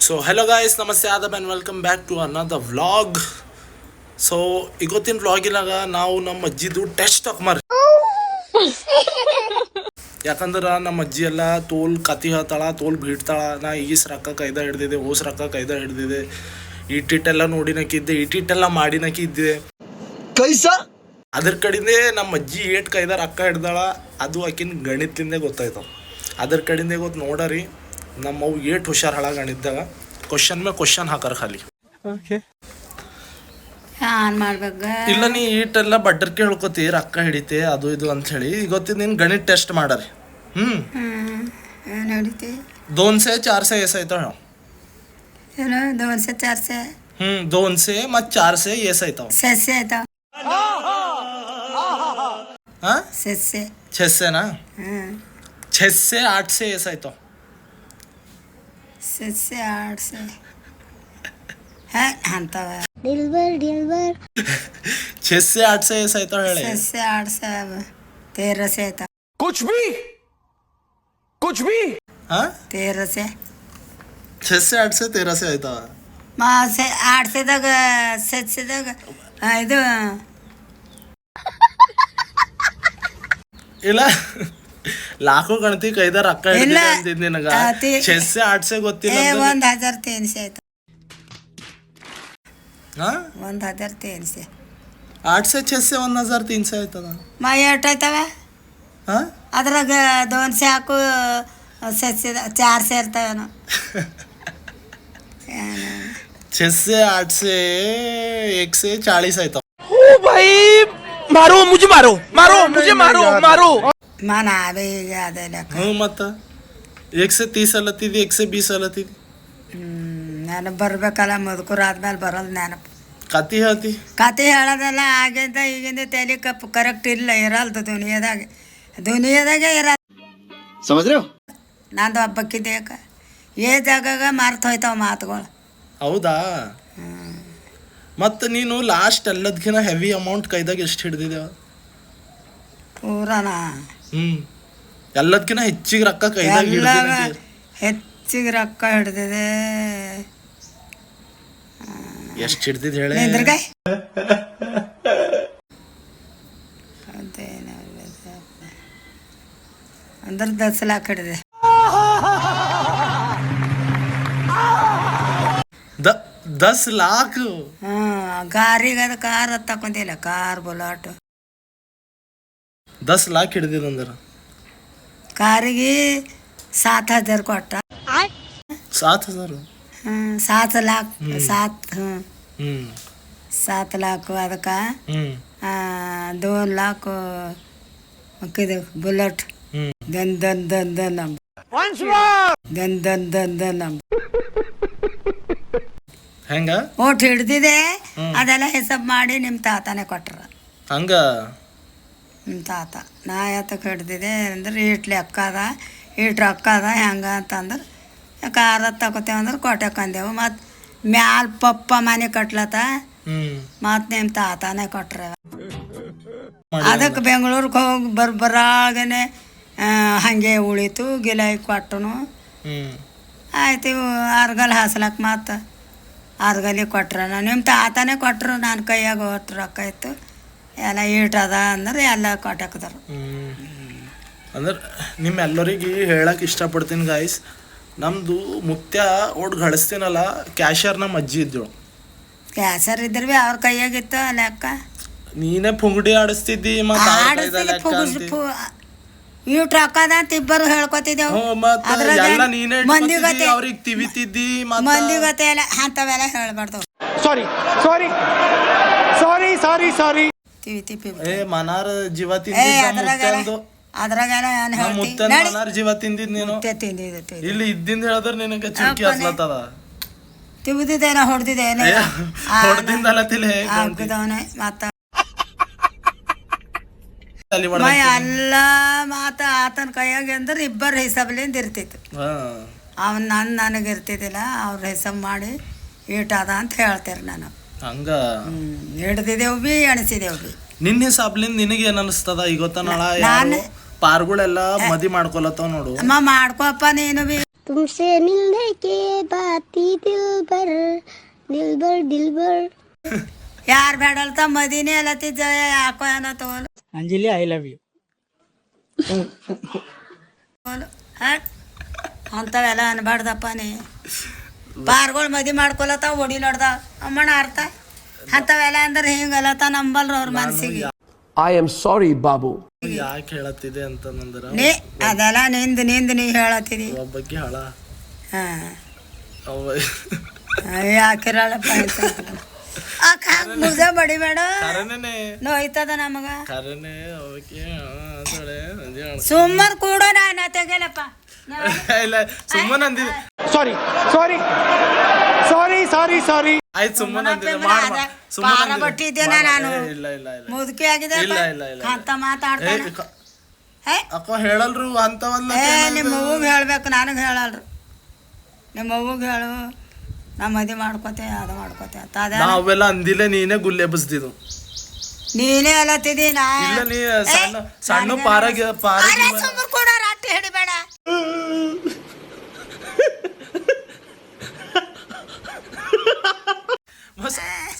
So hello guys, ನಮಸ್ತೆ ಆದಬ್ and welcome back to another vlog. So ಇವತ್ತಿನ ವ್ಲಾಗಿನಾಗ ನಾವು ನಮ್ಮ ಅಜ್ಜಿದು ಟೆಸ್ಟ್ ತಗೊಂಬರ್ರಿ. ಯಾಕಂದ್ರೆ ನಮ್ಮ ಅಜ್ಜಿ ಎಲ್ಲ ತೋಲ್ ಕತಿ ಹೇಳ್ತಾಳ, ತೋಲ್ ಬೀಡ್ತಾಳ. ನಾ ಈಸ್ ರೊಕ್ಕ ಕೈದ ಹಿಡ್ದಿದೆ, ಓಸ್ ರೊಕ್ಕ ಕೈದ ಹಿಡ್ದಿದೆ, ಇಟ್ಟಿಟ್ಟೆಲ್ಲ ನೋಡಿನಕ್ಕಿದ್ದೆ, ಇಟ್ಟಿಟ್ಟೆಲ್ಲ ಮಾಡಿನಕ್ಕಿದ್ದೆ. ಕೈಸಾ ಅದ್ರ ಕಡೆಯಿಂದೇ ನಮ್ಮ ಅಜ್ಜಿ ಏಟ್ ಕೈದ ರೊಕ್ಕ ಹಿಡ್ದಾಳ ಅದು ಆಕಿನ ಗಣಿತದಿಂದ ಗೊತ್ತಾಯ್ತವ. ಅದ್ರ ಕಡೆಯಿಂದೇ ಗೊತ್ತು ನೋಡರಿ ನಮ್ಮವು ಏಟ್ ಹುಷಾರು ಹಾಳಾಗಿ ಗಣಿತದಾಗ. ಕ್ವಶನ್ ಮೇಲೆ ಕ್ವಶನ್ ಹಾಕಾರ ಖಾಲಿ. ಇಲ್ಲ ನೀ ಈಟೆಲ್ಲ ಬಡ್ಡರ್ಕೆ ಹೇಳ್ಕೊತಿ, ರೊಕ್ಕ ಹಿಡಿತೆ ಅದು ಇದು ಅಂತ ಹೇಳಿ ಗೊತ್ತಿದ್ ನೀನು ಗಣಿತ ಟೆಸ್ಟ್ ಮಾಡರಿ. 200 400 ಎಸಾಯ್ತಾವ ಹೇಳ. 200 400 200 ಮತ್ತು 400 ಎಸಾಯ್ತಾವ. 600 ಆಯ್ತಾವ. ಹಾಂ 600 600ನಾ? 600 800 ಎಸಾಯ್ತಾವ. 600 800 ಅಂತವ. 600 800 ಎಸಾಯ್ತಾವ ಹೇಳಿ. 600 800 1300 ಆಯ್ತಾವ. कुछ भी ಹಾಂ 1300 600 800 1300 ಆಯ್ತಾವ. 800ದಾಗ 700ದಾಗ ಇದು ಇಲ್ಲ ಲಾಖೋ ಗಣತಿ ಕೈದ ರೊಕ್ಕ ಇಲ್ಲ. ಹಿಡಿದಿದ್ದ ನಿನಗ 600 800 ಗೊತ್ತಿಲ್ಲ. 1300 ಆಯ್ತು. ಹಾಂ 1300 800 600 1300 ಆಯ್ತದ. ಎಷ್ಟು ಆಯ್ತವ? ಹಾಂ ಅದ್ರಾಗ 200 ಹಾಕು 400 ಇರ್ತಾವೇನೋ. 600 800 140 ಆಯ್ತಾವ. ओ भाई मारो मुझे, मारो मारो मुझे, मारो मारो. ನಾವೇ ಈಗ ಅದೇ ಲೆಕ್ಕ. ಮತ್ತು 130 ಅಲ್ಲತ್ತಿದ್ದಿ, 120 ಅಲ್ಲತ್ತಿದ್ದಿ. ನೆನಪು ಬರ್ಬೇಕಲ್ಲ, ಮುದುಕರು ಆದ್ಮೇಲೆ ಬರಲ್ಲ ನೆನಪು. ಕತಿ ಹೇಳ್ತಿ. ಕತೆ ಹೇಳೋದೆಲ್ಲ ಆಗಿಂದ ಈಗಿಂದ ತಲೆ ಕಪ್ಪು ಕರೆಕ್ಟ್ ಇಲ್ಲ, ಇರಲ್ದು ದುನಿಯಾದಾಗೆ ಇರಲ್ಲ. समझ रहे हो? ನಂದು ಹಬ್ಬಕ್ಕಿದ್ದೆ ಜಾಗಾಗ ಮರ್ತು ಹೋಯ್ತಾವ ಮಾತುಗಳು. ಹೌದಾ? ಮತ್ತು ನೀನು ಲಾಸ್ಟ್ ಎಲ್ಲದಕ್ಕಿಂತ ಹೆವಿ ಅಮೌಂಟ್ ಕೈದಾಗ ಎಷ್ಟು ಹಿಡ್ದಿದ್ದೇವ? ಪೂರನ ಎಲ್ಲದಕ್ಕಿಂತ ಹೆಚ್ಚಿಗೆ ರೊಕ್ಕ ಕೈದಾಗ ಎಲ್ಲ ಹಿಡ್ದಿದ್ದೆ. ಹೆಚ್ಚಿಗೆ ರೊಕ್ಕ ಹಿಡ್ದಿದೆ. ಎಷ್ಟು ಹಿಡ್ದಿದ್ ಹೇಳಿ. ನಿಂದ್ರಗಾಯ್ ಅಂದ್ರೆ 10 ಲಕ್ಷ ಹಿಡಿದೆ. 10 लाख? ಗಾರಿಗೆ ಅದು ಕಾರ್ ತಕೊಂತಿಲ್ಲ, ಕಾರ್ ಬುಲಾಟ್ 10 लाख ಹಿಡ್ದಿದಂದ್ರ ಕಾರಿಗೆ 7000 ಕೊಟ್ಟ. 7000? 7 लाख 7 लाख ಅದಕ್ಕೆ 2 लाख ಇದು ಬುಲೆಟ್. ದನ್ ದನ್ ದನ್ ದನ್ ನಮ್ ದನ್ ದನ್ ದನ್ ದನ್ ನಮ್ ಹೆಂಗ ಓಟ್ ಹಿಡ್ದಿದೆ. ಅದೆಲ್ಲ ಹೆಸರು ಮಾಡಿ ನಿಮ್ಮ ತಾತನೇ ಕೊಟ್ರ. ಹಂಗ ನಿಮ್ಮ ತಾತ ನಾ ಯಾತಕ್ಕೆ ಹಿಡ್ದಿದೆ ಅಂದ್ರೆ ಈಟ್ ಲೆಕ್ಕ ಅದ, ಈಟ್ ರೊಕ್ಕ ಅದ ಹೆಂಗ ಅಂತಂದ್ರೆ ಕಾರ ತಗೋತೇವೆ ಅಂದ್ರೆ ಕೊಟ್ಟೆಕಂದೇವು. ಮತ್ತು ಮ್ಯಾಲ ಪಪ್ಪ ಮನೆ ಕಟ್ಲತ್ತ, ಮತ್ತು ನಿಮ್ಮ ತಾತನೇ ಕೊಟ್ರ. ಅದಕ್ಕೆ ಬೆಂಗಳೂರಿಗೆ ಹೋಗಿ ಬರಾಗನೆ ಹಾಗೆ ಉಳಿತು. ಗಿಲಾಯಿ ಕೊಟ್ಟನು ಆಯ್ತು. ಇವು ಅರ್ಗಲ್ ಹಾಸ್ಲಕ್ಕೆ ಮತ್ತು ಅರ್ಗಲಿ ಕೊಟ್ರ. ನಿಮ್ಮ ತಾತನೇ ಕೊಟ್ಟರು. ನನ್ನ ಕೈಯಾಗ ಒಟ್ಟು ರೊಕ್ಕ ಇತ್ತು, ಎಲ್ಲ ಈಟದ ಅಂದ್ರೆ ಎಲ್ಲ ಕೊಟ್ಟಾಕದಾರ. ಅಂದ್ರೆ ನಿಮ್ಮೆಲ್ಲರಿಗೆ ಹೇಳಕ್ಕೆ ಇಷ್ಟಪಡ್ತೀನಿ ಗಾಯ್ಸ್, ನಮ್ಮದು ಮುತ್ಯ ಒಟ್ಟು ಗಳಿಸ್ತೀನಲ್ಲ ಕ್ಯಾಶರ್ ನಮ್ಮ ಅಜ್ಜಿ ಇದ್ದಳು. ಕ್ಯಾಸರ್ ಇದ್ರ ಭೀ ಅವ್ರ ಕೈಯಾಗಿತ್ತು ಲೆಕ್ಕ. ನೀನೇ ಪುಂಗಡಿ ಆಡಿಸ್ತಿದ್ದಿ ಈಟ್ ರೊಕ್ಕ ಅದ ಅಂತ ಇಬ್ಬರು ಹೇಳ್ಕೊತಿದ್ದೆವು. ಮಂದಿ ಗೊತ್ತೆ, ಅವ್ರಿಗೆ ತಿವಿತಿದ್ದಿ, ಮಂದಿ ಗೊತ್ತೆ ಎಲ್ಲ ಅಂಥವೆಲ್ಲ ಹೇಳ್ಬಾರ್ದು. Sorry sorry sorry sorry sorry. ಏ ಮನಾರ ಜೀವ ಅದ್ರಾಗೆಲ್ಲ ಏನು ಹೇಳ್ತಿ? ಮನಾರ ಜೀವ ತಿಂದಿದ್ ನೀನು. ತಿಂದಿದ್ದು ಇಲ್ಲಿ ಇದ್ದಿಂದ ಹೇಳಿದ್ರೆ ನಿನಗೆ ಚುಕ್ಕಿ ಹಸ್ಲತ್ತದ. ತಿವಿದಿದ್ದೇನೋ ಹೊಡೆದಿದ್ದೇನೆ ಹೊಡೆದಿಂದಲ್ಲ ತಿಳಿ ಹಾಕಿದವನೇ. ಮತ್ತ ಎಲ್ಲ ಮಾತ ಆತನ ಕೈಯಾಗ ಅಂದ್ರೆ ಇಬ್ಬರು ಹಿಸಾಬ್ಲಿಂದ ಇರ್ತಿತ್ತು. ಅವನ್ ನನಗೆ ಇರ್ತಿದ್ದಿಲ್ಲ, ಅವ್ರ ಹಿಸಾಬ್ ಮಾಡಿ ಈಟದ ಅಂತ ಹೇಳ್ತಾರೆ. ನಾನು ಹಂಗ ಹಿಡ್ದಿದ್ದೇವು ಬಿ ಎಣಿಸಿದೇವು ಬಿ. ನಿನ್ನ ಹಿಸಾಬ್ಲಿಂದ ನಿನಗೆ ಏನ್ ಅನಿಸ್ತದ? ಇವತ್ತ ನಾಳ ಪಾರ್ಗಳೆಲ್ಲ ಮದಿ ಮಾಡ್ಕೊಲತ್ತವ ನೋಡು. ಮಾಡ್ಕೋಪ್ಪ ನೀನು ಬಿ. तुमसे मिलने के बाद ही दिल भर ಯಾರು ಬೇಡಲ್ತ ಮದಿನೇ ಅಲ್ಲತ್ತಿದ್ದ ಯಾಕೋ ಏನೋ ತಗೋಲು ಅಂಜಲಿ ಐ ಲವ್ ಯು. ಅಂಥವೆಲ್ಲ ಅನ್ಬಾರ್ದಪ್ಪ ನೀ ಪಾರ್ಗಳು ಮದಿ ಮಾಡ್ಕೊಲತ್ತಾವ ಹೊಡಿಲಾಡ್ದ ಅಮ್ಮಣ್ಣ ಅರ್ಥ ಅಂಥವೆಲ್ಲ ಅಂದ್ರೆ ಹಿಂಗಲ್ಲತ್ತ ನಂಬಲ್ರ ಅವ್ರ ಮನಸ್ಸಿಗೆ. I am sorry, Babu. ಯಾಕೆ ಹೇಳತ್ತಿದೆ ಅಂತಂದ್ರ ನೀ ಅದೆಲ್ಲ ನಿಂದು ನೀ ಹೇಳತ್ತಿದಿ ಒಬ್ಬಕ್ಕೆ ಹಳ ಹಾಂ ಅವ ಯಾಕಿರಲ್ಲಪ್ಪ ಅಕ್ಕ ಮುಜ ಬಡಿಬೇಡ ಕರನೇ ನೋಯ್ತದ ನಮಗ ಕರನೇ ಅವಕ್ಕೆ ಸುಮ್ಮನೆ ಕೂಡ ನಾನು ತೆಗೆಲಪ್ಪ ಇಲ್ಲ ಸುಮ್ಮನೆ ಅಂದಿದ್ದೆ ಸಾರಿ ಸಾರಿ ಸಾರಿ ಸಾರಿ ಸಾರಿ. ಆಯ್ತು ಸುಮ್ಮನೆ ಅಂದಿದ್ದೆ ಪಾರ ಬಟ್ಟಿದ್ದೇನೆ ನಾನು ಇಲ್ಲ ಇಲ್ಲ ಇಲ್ಲ ಮುದುಕಿ ಆಗಿದೆ ಇಲ್ಲ ಇಲ್ಲ ಇಲ್ಲ ಅಂತ ಮಾತಾಡ್ತಾನೆ ಅಕ್ಕ ಹೇಳಲ್ರು ಅಂತವಲ್ಲ ನಿಮ್ಮ ಅವ್ವಗೆ ಹೇಳ್ಬೇಕು ನನಗೆ ಹೇಳಲ್ರು ನಿಮ್ಮ ಅವ್ವಗೆ ಹೇಳು ನಾ ಮದಿ ಮಾಡ್ಕೋತೆ ಅದು ಮಾಡ್ಕೋತೆ ಅಂತ ಅದ ನಾವೆಲ್ಲ ಅಂದಿಲ್ಲ ನೀನೇ ಗುಲ್ಲೆ ಬಸ್ದಿದ್ದು ನೀನೇ ಅಲ್ಲತ್ತಿದಿ ನಾ ಇಲ್ಲ ನೀ ಸಣ್ಣ ಪಾರಾಗಿ ಸುಮ್ಮನೆ ಕೂಡ ರಾಟಿ ಹಿಡಿಬೇಡ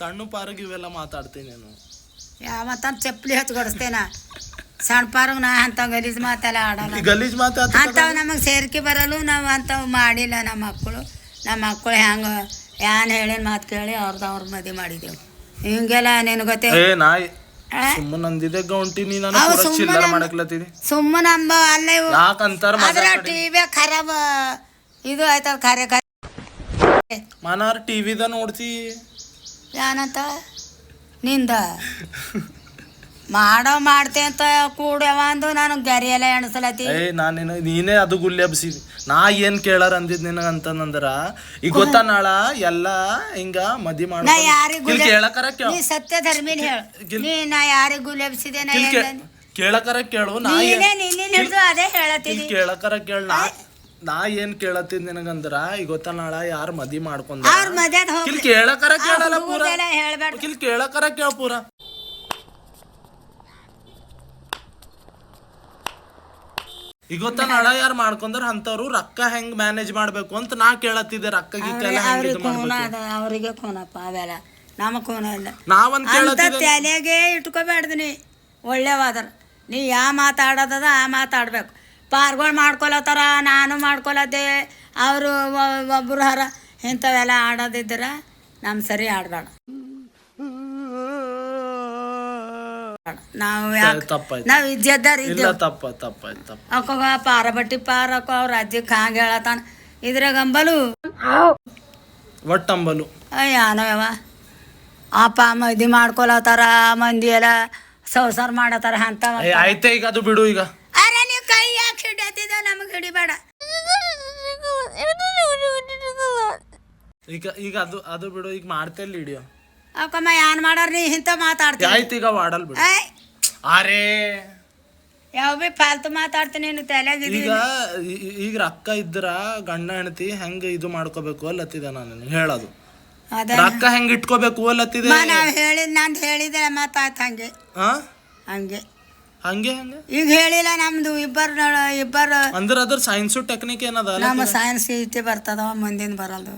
ಸಣ್ಣ ಪಾರಾಗಿ ಇವೆಲ್ಲ ಮಾತಾಡ್ತೀನಿ ನಾನು ಯಾವತ್ತ ಚಪ್ಪಲಿ ಹಚ್ಕೊಡಿಸ್ತೇನ ಸಣ್ಣ ಪಾರ್ಗ ನಾ ಅಂತ ಗಲೀಜ್ ಮಾತೆಲ್ಲ ಆಡಲ್ಲ ಗಲೀಜ್ ಮಾತಾಡ್ತ ಅಂಥವು ನಮಗೆ ಸೇರ್ಕೆ ಬರಲು ನಾವು ಅಂಥವು ಮಾಡಿಲ್ಲ ನಮ್ಮ ಮಕ್ಕಳು ಹೆಂಗೆ ಏನ್ ಹೇಳಿನ ಮಾತು ಕೇಳಿ ಅವ್ರ ಮದುವೆ ಮಾಡಿದೆವು ಹಿಂಗೆಲ್ಲ ನಿನಗೆ ಗೊತ್ತೇ ಏ ನಾಯಿ ಸುಮ್ಮನೆ ಅಂದಿದ್ದೆ ಗೌಂಟಿ ನೀ ನಾನು ಚಿಲ್ಲರ್ ಮಾಡಕ್ಲತ್ತಿದಿ ಸುಮ್ಮನೆ ಅಂಬ ಅಲ್ಲ ಇವು ಯಾಕಂತಾರ ಅದ್ರ ಟಿವಿ ಖರಾಬ್ ಇದು ಆಯ್ತದ ಖರೆ ಮನಾರ್ ಟಿವಿದ ನೋಡ್ತಿ ಏನಂತ ನಿಂದ ಮಾಡ್ತೆ ಅಂತ ಕೂಡ್ಯವ ಅಂದು ನಾನು ಗರಿ ಎಲ್ಲ ಎಣಸಲತ್ತಿ ಏ ನಾನು ನೀನೇ ಅದು ಗುಲ್ಲೆ ಹಬ್ಸಿದಿ ನಾ ಏನ್ ಕೇಳಾರ ಅಂದಿದ್ ನಿನಗಂತಂದ್ರ ಈಗ ಗೊತ್ತಾ ನಾಳ ಎಲ್ಲ ಹಿಂಗ ಮದಿ ಮಾಡ ನಾ ಯಾರಿಗೂ ಕೇಳಕರ ನೀ ಸತ್ಯ ಧರ್ಮೀನ್ ಹೇಳು ನೀ ನಾ ಯಾರಿಗೂ ಗುಲೇಬ್ಸಿದೆ ಕೇಳಕರ ಕೇಳು ನಾ ಹಿಡಿದು ಅದೇ ಹೇಳತ್ತೀನಿ ಕೇಳಕರ ಕೇಳ ನಾ ಏನ್ ಕೇಳತ್ತಿದ್ ನಿನಗಂದ್ರ ಈಗ ಗೊತ್ತಾ ನಾಳ ಯಾರು ಮದಿ ಮಾಡ್ಕೊಂಡ ಅವ್ರ ಮದ್ಯಾದ ಹೋಗಿ ಕೇಳಕರ ಕೇಳಲ್ಲ ಪೂರ ಹೇಳ್ಬೇಡ ಕೇಳಕರ ಕೇಳ ಪೂರ ಈಗ ಗೊತ್ತಾ ನಾಳ ಯಾರು ಮಾಡ್ಕೊಂಡ್ರ ಅಂತವ್ರು ರೊಕ್ಕ ಹೆಂಗ್ ಮ್ಯಾನೇಜ್ ಮಾಡ್ಬೇಕು ಅಂತ ನಾ ಕೇಳತ್ತಿದ್ದೆ ರೊಕ್ಕ ಅವ್ರಿಗೆ ಖೂನಪ್ಪ ಅವೆಲ್ಲ ನಮ್ಮ ಖೂನ ಇಲ್ಲ ನಾವಂತ ಅಂತ ತಲೆಗೆ ಇಟ್ಕೋಬೇಡ್ದಿನಿ ಒಳ್ಳೆವಾದ್ರ ನೀ ಯಾ ಮಾತಾಡೋದದ ಆ ಮಾತಾಡ್ಬೇಕು ಪಾರ್ಗಳು ಮಾಡ್ಕೊಳತ್ತಾರ ನಾನು ಮಾಡ್ಕೊಳದ್ದೆ ಅವರು ಒಬ್ಬರು ಹರ ಇಂಥವೆಲ್ಲ ಆಡೋದಿದ್ರ ನಮ್ಮ ಸರಿ ಆಡ್ಬೇಡ ನಾವು ನಾವು ಇಜ್ಜದ್ದಾರ ಅಕ್ಕ ಪಾರ ಬಟ್ಟಿ ಪಾರಕ್ಕ ಅವ್ರ ಅಜ್ಜಿಗೆ ಹಾಂಗೆ ಹೇಳತಾನ ಇದ್ರಾಗ ಅಂಬಲು ಒಟ್ಟಂಬಲು ಏನೋ ಯಾವ ಅಪ್ಪ ಮದಿ ಮಾಡ್ಕೊಳತಾರ ಮಂದಿ ಎಲ್ಲ ಸಂಸಾರ ಮಾಡತಾರ ಅಂತ ಆಯ್ತೆ ಈಗ ಅದು ಬಿಡು ಈಗ ಅರೆ ನೀವು ಕೈ ಯಾಕೆ ಹಿಡಿಯತ್ತಿದ ನಮಗೆ ಹಿಡಿಬೇಡ ಈಗ ಈಗ ಅದು ಬಿಡು ಈಗ ಮಾಡ್ತೇಲಿ ಹಿಡಿಯೋ ಅವಕಮ್ಮ ಏನ್ ಮಾಡಾರ ನೀ ಇಂಥ ಮಾತಾಡ್ತೀನಿ ಆಯ್ತು ಈಗ ವಾಡಲ್ ಬಿಡು ಅರೇ ಯಾವ ಬಿ ಫಾಲ್ತು ಮಾತಾಡ್ತೀನಿ ನೀನು ತಲೆಯಾಗ ಈಗ ರೊಕ್ಕ ಇದ್ರ ಗಂಡ ಹೆಂಡತಿ ಹೆಂಗ ಇದು ಮಾಡ್ಕೋಬೇಕು ಅಲ್ಲತ್ತಿದೆ ನಾನು ಹೇಳೋದು ರೊಕ್ಕ ಹೆಂಗ್ ಇಟ್ಕೋಬೇಕು ಅಲ್ಲತ್ತಿದೆ ನಾವ್ ಹೇಳಿದ್ ನಂದು ಹೇಳಿದ್ರೆ ಮಾತಾಯ್ತು ಹಂಗೆ ಹಂಗೆ ಹಂಗೆ ಹಂಗೆ ಈಗ ಹೇಳಿಲ್ಲ ನಮ್ದು ಇಬ್ಬರು ಅಂದ್ರೆ ಅದ್ರ ಸೈನ್ಸು ಟೆಕ್ನಿಕ್ ಏನದ ನಮ್ಮ ಸೈನ್ಸ್ ಈಟೆ ಬರ್ತದವ ಮುಂದಿನ ಬರಲ್ದು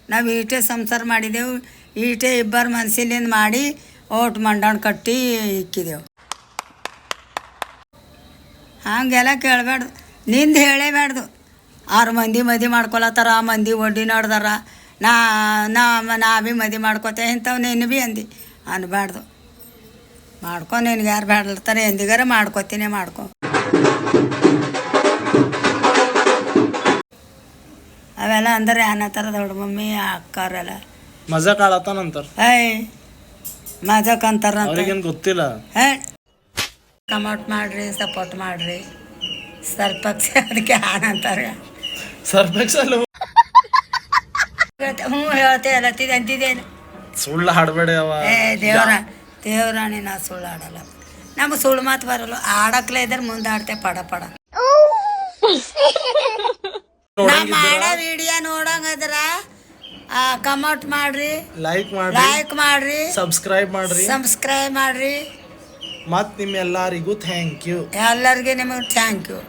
ನಾವು ಈಟೆ ಸಂಸಾರ ಮಾಡಿದೆವು ಈಟೆ ಇಬ್ಬರು ಮನ್ಸಿಲಿಂದ ಮಾಡಿ ಓಟ್ ಮಂಡಾಣ ಕಟ್ಟಿ ಇಕ್ಕಿದೆವು ಹಂಗೆಲ್ಲ ಕೇಳಬೇಡ್ದು ನಿಂದು ಹೇಳೇಬೇಡ್ದು 6 ಮಂದಿ ಮದಿ ಮಾಡ್ಕೊಳತ್ತಾರ ಮಂದಿ ಒಡ್ಡಿ ನೋಡ್ದಾರ ನಾ ಭೀ ಮದಿ ಮಾಡ್ಕೋತೆ ಇಂಥವು ನೀನು ಭೀ ಅಂದು ಅನ್ಬಾರ್ದು ಮಾಡ್ಕೊ ನಿನ್ಗೆ ಯಾರು ಬೇಡಲ್ತಾರೆ ಎಂದಿಗಾರ ಮಾಡ್ಕೋತೀನಿ ಮಾಡ್ಕೊ ಅವೆಲ್ಲ ಅಂದ್ರೆ ಏನತ್ತಾರ ದೊಡ್ಡ ಮಮ್ಮಿ ಅಕ್ಕರೆಲ್ಲ ಮಜಾ ಕಾಳತ್ತಾನಂತಾರ ಮಜಾಕ್ ಅಂತಾರ ಗೊತ್ತಿಲ್ಲ ಕಮೌಟ್ ಮಾಡ್ರಿ ಸಪೋರ್ಟ್ ಮಾಡ್ರಿ ಸರ್ಪಕ್ಷ ಅದಕ್ಕೆ ಹಾನಂತಾರೆ ಸರ್ಪಕ್ಷ ಹ್ಞೂ ಹೇಳ್ತೆ ಅಲ್ಲತ್ತಿದೆ ಅಂತಿದ್ದೇನೆ ಸುಳ್ಳು ಹಾಡಬೇಡ ದೇವ್ರಾಣಿ ನಾ ಸುಳ್ಳು ಆಡಲ್ಲ ನಮಗೆ ಸುಳ್ಳು ಮಾತು ಬರಲ್ಲ ಆಡಕ್ಲೆ ಇದ್ರೆ ಮುಂದೆ ಆಡ್ತೆ ಪಡ ನಾ ಮಾಡೋ ವಿಡಿಯೋ ನೋಡಂಗದ್ರ ಕಮೆಂಟ್ ಮಾಡ್ರಿ ಲೈಕ್ ಮಾಡ್ರಿ ಸಬ್ಸ್ಕ್ರೈಬ್ ಮಾಡ್ರಿ ಮತ್ ನಿಮ್ಮೆಲ್ಲರಿಗೂ ಥ್ಯಾಂಕ್ ಯು ಎಲ್ಲರಿಗೆ ನಿಮಗೆ ಥ್ಯಾಂಕ್ ಯು